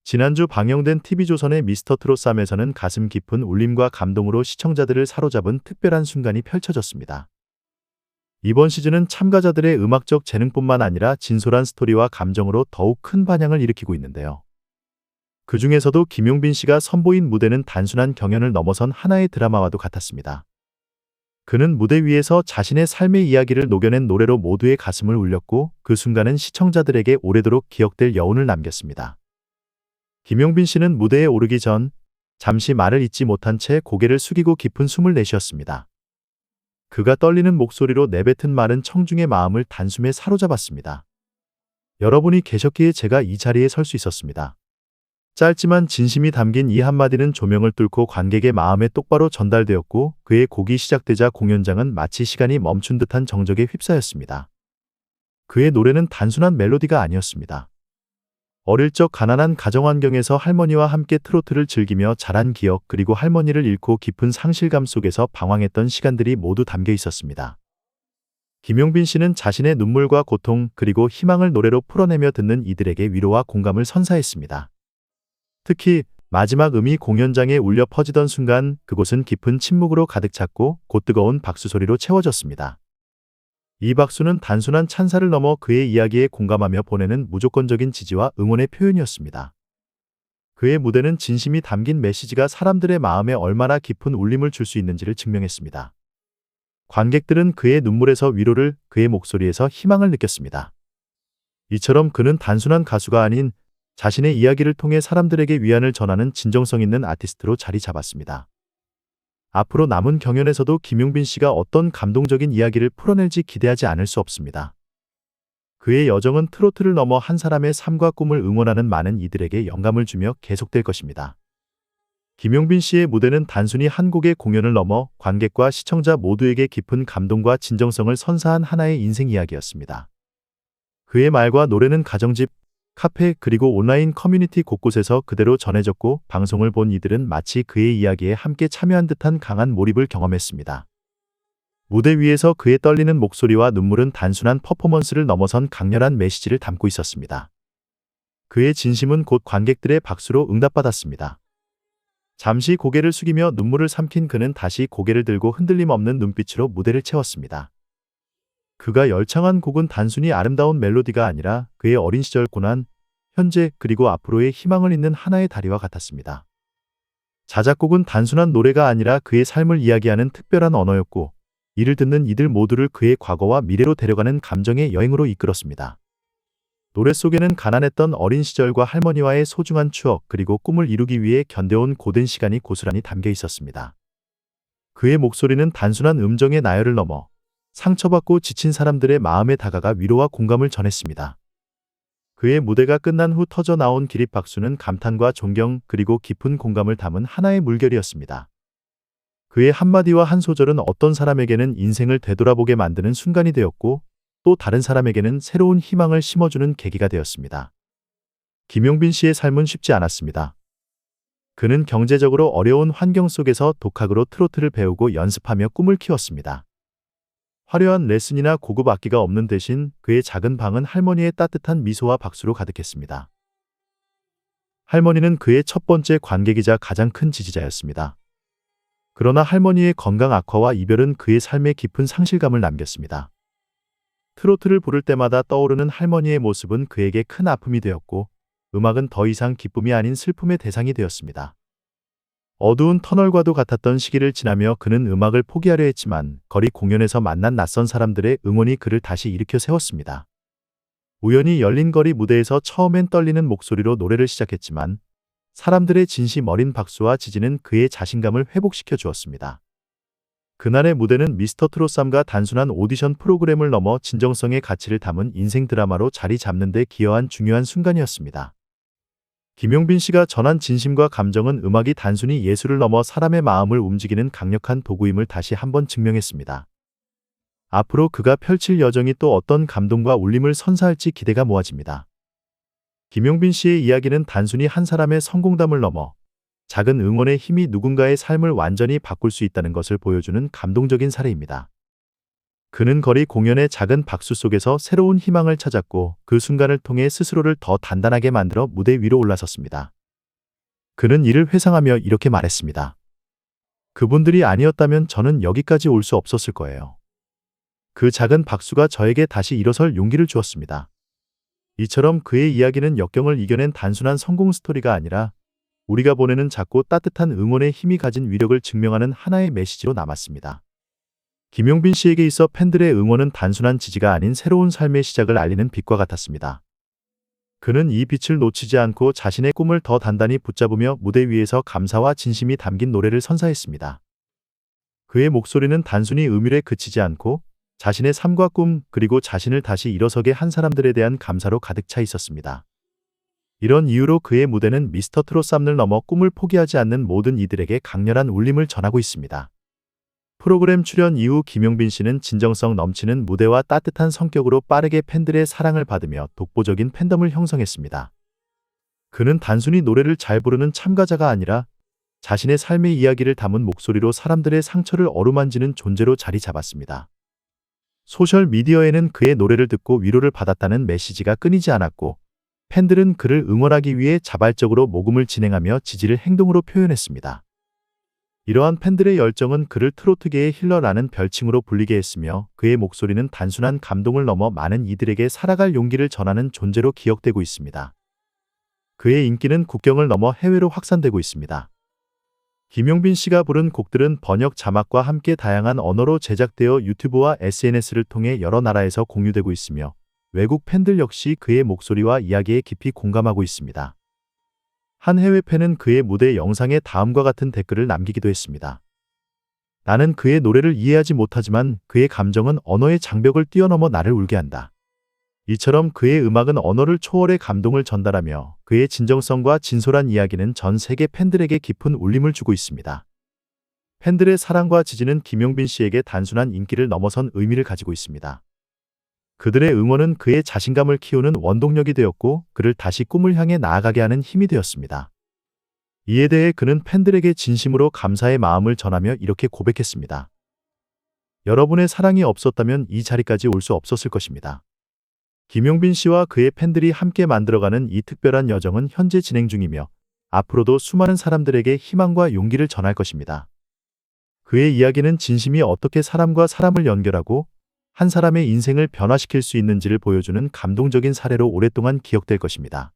지난주 방영된 TV조선의 미스터 트롯 3에서는 가슴 깊은 울림과 감동으로 시청자들을 사로잡은 특별한 순간이 펼쳐졌습니다. 이번 시즌은 참가자들의 음악적 재능뿐만 아니라 진솔한 스토리와 감정으로 더욱 큰 반향을 일으키고 있는데요. 그 중에서도 김용빈 씨가 선보인 무대는 단순한 경연을 넘어선 하나의 드라마와도 같았습니다. 그는 무대 위에서 자신의 삶의 이야기를 녹여낸 노래로 모두의 가슴을 울렸고, 그 순간은 시청자들에게 오래도록 기억될 여운을 남겼습니다. 김용빈 씨는 무대에 오르기 전 잠시 말을 잇지 못한 채 고개를 숙이고 깊은 숨을 내쉬었습니다. 그가 떨리는 목소리로 내뱉은 말은 청중의 마음을 단숨에 사로잡았습니다. 여러분이 계셨기에 제가 이 자리에 설 수 있었습니다. 짧지만 진심이 담긴 이 한마디는 조명을 뚫고 관객의 마음에 똑바로 전달되었고, 그의 곡이 시작되자 공연장은 마치 시간이 멈춘 듯한 정적에 휩싸였습니다. 그의 노래는 단순한 멜로디가 아니었습니다. 어릴 적 가난한 가정 환경에서 할머니와 함께 트로트를 즐기며 자란 기억, 그리고 할머니를 잃고 깊은 상실감 속에서 방황했던 시간들이 모두 담겨 있었습니다. 김용빈 씨는 자신의 눈물과 고통, 그리고 희망을 노래로 풀어내며 듣는 이들에게 위로와 공감을 선사했습니다. 특히 마지막 음이 공연장에 울려 퍼지던 순간, 그곳은 깊은 침묵으로 가득 찼고 곧 뜨거운 박수 소리로 채워졌습니다. 이 박수는 단순한 찬사를 넘어 그의 이야기에 공감하며 보내는 무조건적인 지지와 응원의 표현이었습니다. 그의 무대는 진심이 담긴 메시지가 사람들의 마음에 얼마나 깊은 울림을 줄 수 있는지를 증명했습니다. 관객들은 그의 눈물에서 위로를, 그의 목소리에서 희망을 느꼈습니다. 이처럼 그는 단순한 가수가 아닌 자신의 이야기를 통해 사람들에게 위안을 전하는 진정성 있는 아티스트로 자리 잡았습니다. 앞으로 남은 경연에서도 김용빈 씨가 어떤 감동적인 이야기를 풀어낼지 기대하지 않을 수 없습니다. 그의 여정은 트로트를 넘어 한 사람의 삶과 꿈을 응원하는 많은 이들에게 영감을 주며 계속될 것입니다. 김용빈 씨의 무대는 단순히 한 곡의 공연을 넘어 관객과 시청자 모두에게 깊은 감동과 진정성을 선사한 하나의 인생 이야기였습니다. 그의 말과 노래는 가정집, 카페, 그리고 온라인 커뮤니티 곳곳에서 그대로 전해졌고, 방송을 본 이들은 마치 그의 이야기에 함께 참여한 듯한 강한 몰입을 경험했습니다. 무대 위에서 그의 떨리는 목소리와 눈물은 단순한 퍼포먼스를 넘어선 강렬한 메시지를 담고 있었습니다. 그의 진심은 곧 관객들의 박수로 응답받았습니다. 잠시 고개를 숙이며 눈물을 삼킨 그는 다시 고개를 들고 흔들림 없는 눈빛으로 무대를 채웠습니다. 그가 열창한 곡은 단순히 아름다운 멜로디가 아니라 그의 어린 시절 고난, 현재, 그리고 앞으로의 희망을 잇는 하나의 다리와 같았습니다. 자작곡은 단순한 노래가 아니라 그의 삶을 이야기하는 특별한 언어였고, 이를 듣는 이들 모두를 그의 과거와 미래로 데려가는 감정의 여행으로 이끌었습니다. 노래 속에는 가난했던 어린 시절과 할머니와의 소중한 추억, 그리고 꿈을 이루기 위해 견뎌온 고된 시간이 고스란히 담겨 있었습니다. 그의 목소리는 단순한 음정의 나열을 넘어 상처받고 지친 사람들의 마음에 다가가 위로와 공감을 전했습니다. 그의 무대가 끝난 후 터져 나온 기립박수는 감탄과 존경, 그리고 깊은 공감을 담은 하나의 물결이었습니다. 그의 한마디와 한 소절은 어떤 사람에게는 인생을 되돌아보게 만드는 순간이 되었고, 또 다른 사람에게는 새로운 희망을 심어주는 계기가 되었습니다. 김용빈 씨의 삶은 쉽지 않았습니다. 그는 경제적으로 어려운 환경 속에서 독학으로 트로트를 배우고 연습하며 꿈을 키웠습니다. 화려한 레슨이나 고급 악기가 없는 대신 그의 작은 방은 할머니의 따뜻한 미소와 박수로 가득했습니다. 할머니는 그의 첫 번째 관객이자 가장 큰 지지자였습니다. 그러나 할머니의 건강 악화와 이별은 그의 삶에 깊은 상실감을 남겼습니다. 트로트를 부를 때마다 떠오르는 할머니의 모습은 그에게 큰 아픔이 되었고, 음악은 더 이상 기쁨이 아닌 슬픔의 대상이 되었습니다. 어두운 터널과도 같았던 시기를 지나며 그는 음악을 포기하려 했지만, 거리 공연에서 만난 낯선 사람들의 응원이 그를 다시 일으켜 세웠습니다. 우연히 열린 거리 무대에서 처음엔 떨리는 목소리로 노래를 시작했지만, 사람들의 진심 어린 박수와 지지는 그의 자신감을 회복시켜 주었습니다. 그날의 무대는 미스터 트롯 3가 단순한 오디션 프로그램을 넘어 진정성의 가치를 담은 인생 드라마로 자리 잡는 데 기여한 중요한 순간이었습니다. 김용빈 씨가 전한 진심과 감정은 음악이 단순히 예술을 넘어 사람의 마음을 움직이는 강력한 도구임을 다시 한번 증명했습니다. 앞으로 그가 펼칠 여정이 또 어떤 감동과 울림을 선사할지 기대가 모아집니다. 김용빈 씨의 이야기는 단순히 한 사람의 성공담을 넘어 작은 응원의 힘이 누군가의 삶을 완전히 바꿀 수 있다는 것을 보여주는 감동적인 사례입니다. 그는 거리 공연의 작은 박수 속에서 새로운 희망을 찾았고 그 순간을 통해 스스로를 더 단단하게 만들어 무대 위로 올라섰습니다. 그는 이를 회상하며 이렇게 말했습니다. 그분들이 아니었다면 저는 여기까지 올 수 없었을 거예요. 그 작은 박수가 저에게 다시 일어설 용기를 주었습니다. 이처럼 그의 이야기는 역경을 이겨낸 단순한 성공 스토리가 아니라 우리가 보내는 작고 따뜻한 응원의 힘이 가진 위력을 증명하는 하나의 메시지로 남았습니다. 김용빈 씨에게 있어 팬들의 응원은 단순한 지지가 아닌 새로운 삶의 시작을 알리는 빛과 같았습니다. 그는 이 빛을 놓치지 않고 자신의 꿈을 더 단단히 붙잡으며 무대 위에서 감사와 진심이 담긴 노래를 선사했습니다. 그의 목소리는 단순히 음율에 그치지 않고 자신의 삶과 꿈 그리고 자신을 다시 일어서게 한 사람들에 대한 감사로 가득 차 있었습니다. 이런 이유로 그의 무대는 미스터 트롯 쌈을 넘어 꿈을 포기하지 않는 모든 이들에게 강렬한 울림을 전하고 있습니다. 프로그램 출연 이후 김용빈 씨는 진정성 넘치는 무대와 따뜻한 성격으로 빠르게 팬들의 사랑을 받으며 독보적인 팬덤을 형성했습니다. 그는 단순히 노래를 잘 부르는 참가자가 아니라 자신의 삶의 이야기를 담은 목소리로 사람들의 상처를 어루만지는 존재로 자리 잡았습니다. 소셜미디어에는 그의 노래를 듣고 위로를 받았다는 메시지가 끊이지 않았고 팬들은 그를 응원하기 위해 자발적으로 모금을 진행하며 지지를 행동으로 표현했습니다. 이러한 팬들의 열정은 그를 트로트계의 힐러라는 별칭으로 불리게 했으며 그의 목소리는 단순한 감동을 넘어 많은 이들에게 살아갈 용기를 전하는 존재로 기억되고 있습니다. 그의 인기는 국경을 넘어 해외로 확산되고 있습니다. 김용빈 씨가 부른 곡들은 번역 자막과 함께 다양한 언어로 제작되어 유튜브와 SNS를 통해 여러 나라에서 공유되고 있으며 외국 팬들 역시 그의 목소리와 이야기에 깊이 공감하고 있습니다. 한 해외 팬은 그의 무대 영상에 다음과 같은 댓글을 남기기도 했습니다. 나는 그의 노래를 이해하지 못하지만 그의 감정은 언어의 장벽을 뛰어넘어 나를 울게 한다. 이처럼 그의 음악은 언어를 초월해 감동을 전달하며 그의 진정성과 진솔한 이야기는 전 세계 팬들에게 깊은 울림을 주고 있습니다. 팬들의 사랑과 지지는 김용빈 씨에게 단순한 인기를 넘어선 의미를 가지고 있습니다. 그들의 응원은 그의 자신감을 키우는 원동력이 되었고 그를 다시 꿈을 향해 나아가게 하는 힘이 되었습니다. 이에 대해 그는 팬들에게 진심으로 감사의 마음을 전하며 이렇게 고백했습니다. 여러분의 사랑이 없었다면 이 자리까지 올 수 없었을 것입니다. 김용빈 씨와 그의 팬들이 함께 만들어가는 이 특별한 여정은 현재 진행 중이며 앞으로도 수많은 사람들에게 희망과 용기를 전할 것입니다. 그의 이야기는 진심이 어떻게 사람과 사람을 연결하고 한 사람의 인생을 변화시킬 수 있는지를 보여주는 감동적인 사례로 오랫동안 기억될 것입니다.